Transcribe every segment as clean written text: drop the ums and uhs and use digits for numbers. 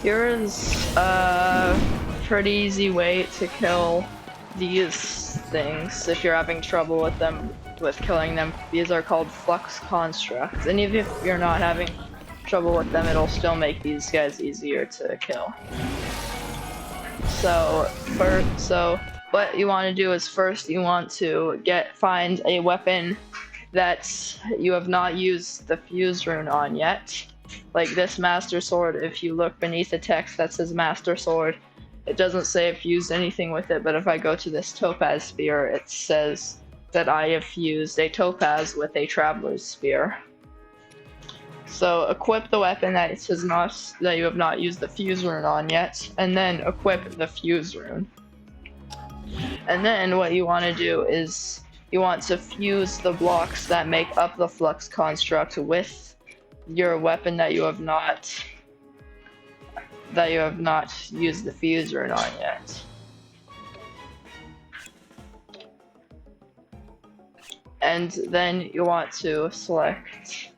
Here's a pretty easy way to kill these things if you're having trouble with them, with killing them. These are called flux constructs, and even if you're not having trouble with them, it'll still make these guys easier to kill. So what you want to do is first you want to find a weapon that you have not used the fuse rune on yet. Like this master sword, if you look beneath the text that says master sword, it doesn't say I've fused anything with it, but if I go to this topaz spear, it says that I have fused a topaz with a traveler's spear. So equip the weapon that you have not used the fuse rune on yet, and then equip the fuse rune. And then what you want to do is you want to fuse the blocks that make up the flux construct with your weapon that you have not used the fuse rune on yet. And then you want to select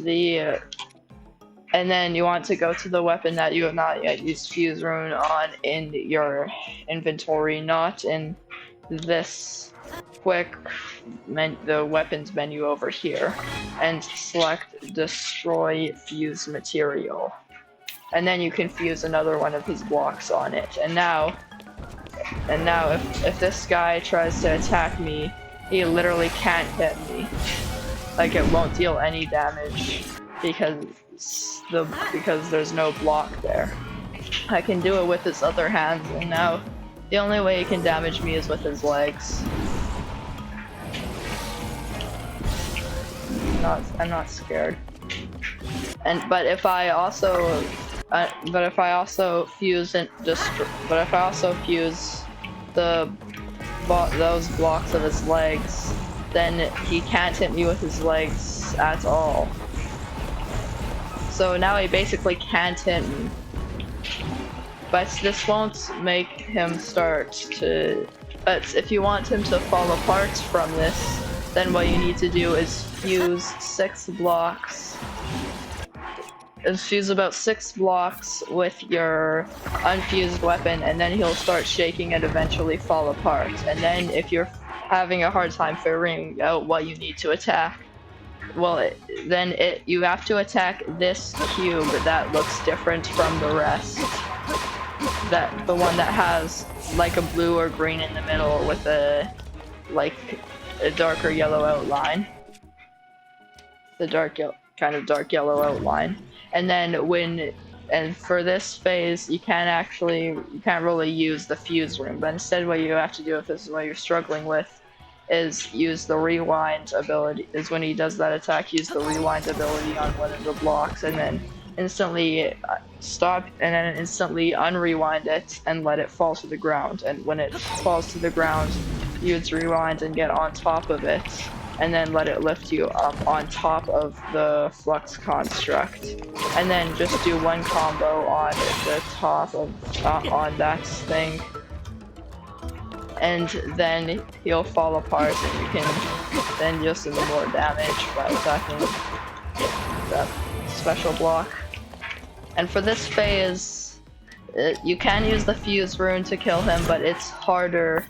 and then you want to go to the weapon that you have not yet used fuse rune on in your inventory, not in this the weapons menu over here, and select destroy fuse material. And then you can fuse another one of his blocks on it. And now if this guy tries to attack me, he literally can't hit me. Like, it won't deal any damage because there's no block there. I can do it with his other hands, and now the only way he can damage me is with his legs. I'm not scared. But if I also fuse those blocks of his legs, then he can't hit me with his legs at all. So now he basically can't hit me. But this won't make him start to... But if you want him to fall apart from this, then what you need to do is fuse 6 blocks. Fuse about 6 blocks with your unfused weapon, and then he'll start shaking and eventually fall apart. And then if you're having a hard time figuring out what you need to attack, well, you have to attack this cube that looks different from the rest. The one that has like a blue or green in the middle with a darker yellow outline. Kind of dark yellow outline. And then for this phase, you can't really use the fuse rune, but instead what you have to do if this is what you're struggling with is use the rewind ability. Is when he does that attack, use the rewind ability on one of the blocks, and then instantly stop, and then instantly unrewind it and let it fall to the ground. And when it falls to the ground, use rewind and get on top of it, and then let it lift you up on top of the flux construct. And then just do one combo on the top of on that thing, and then he'll fall apart, and you can then just do more damage by attacking that special block. And for this phase, you can use the fuse rune to kill him, but it's harder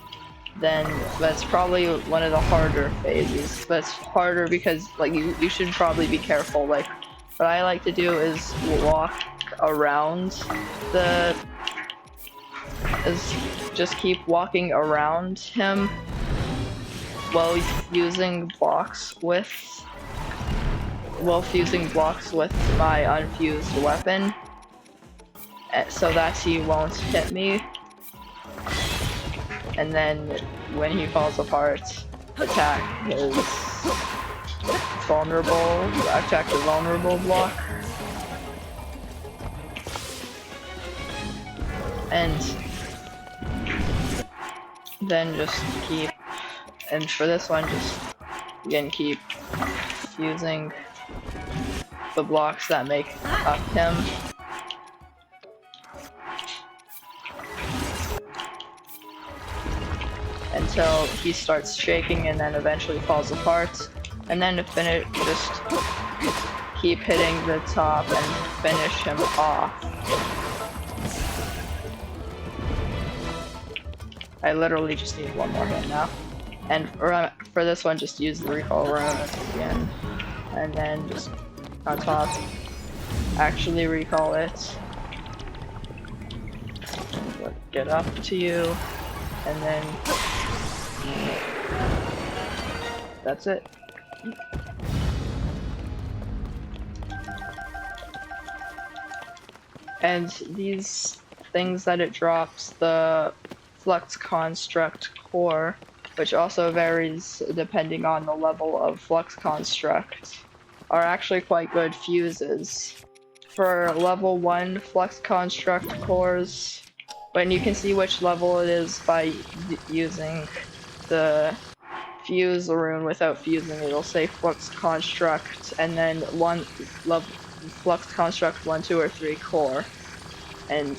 but it's probably one of the harder phases. But it's harder because you should probably be careful. Like, what I like to do is walk around just keep walking around him while fusing blocks with my unfused weapon, so that he won't hit me. And then when he falls apart, attack the vulnerable block. And then just and for this one, just again keep fusing the blocks that make up him. Until he starts shaking and then eventually falls apart. And then to finish, just keep hitting the top and finish him off. I literally just need one more hit now. And for this one, just use the recall rune again. And then just on top, actually recall it. Get up to you, and then that's it. And these things that it drops, the flux construct core, which also varies depending on the level of flux construct, are actually quite good fuses. For level 1 flux construct cores, when you can see which level it is by using the fuse rune without fusing, it'll say flux construct and then one level flux construct 1, 2, or 3 core. And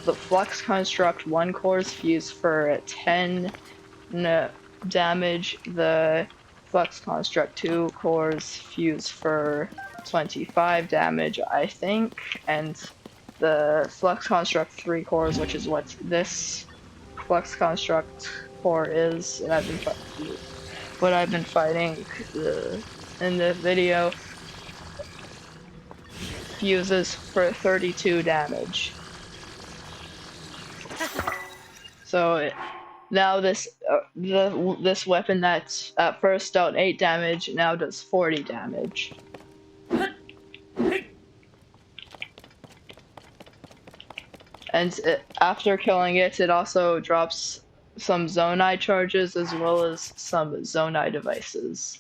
the flux construct 1 core is fused for 10 damage, the flux construct 2 cores fuse for 25 damage, I think, and the flux construct 3 cores, which is what this flux construct core is, and what I've been fighting in the video, fuses for 32 damage. So now this this weapon that at first dealt 8 damage now does 40 damage. And after killing it, it also drops some Zonai charges as well as some Zonai devices.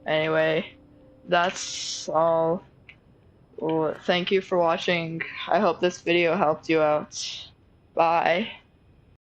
Anyway, that's all. Well, thank you for watching. I hope this video helped you out. Bye.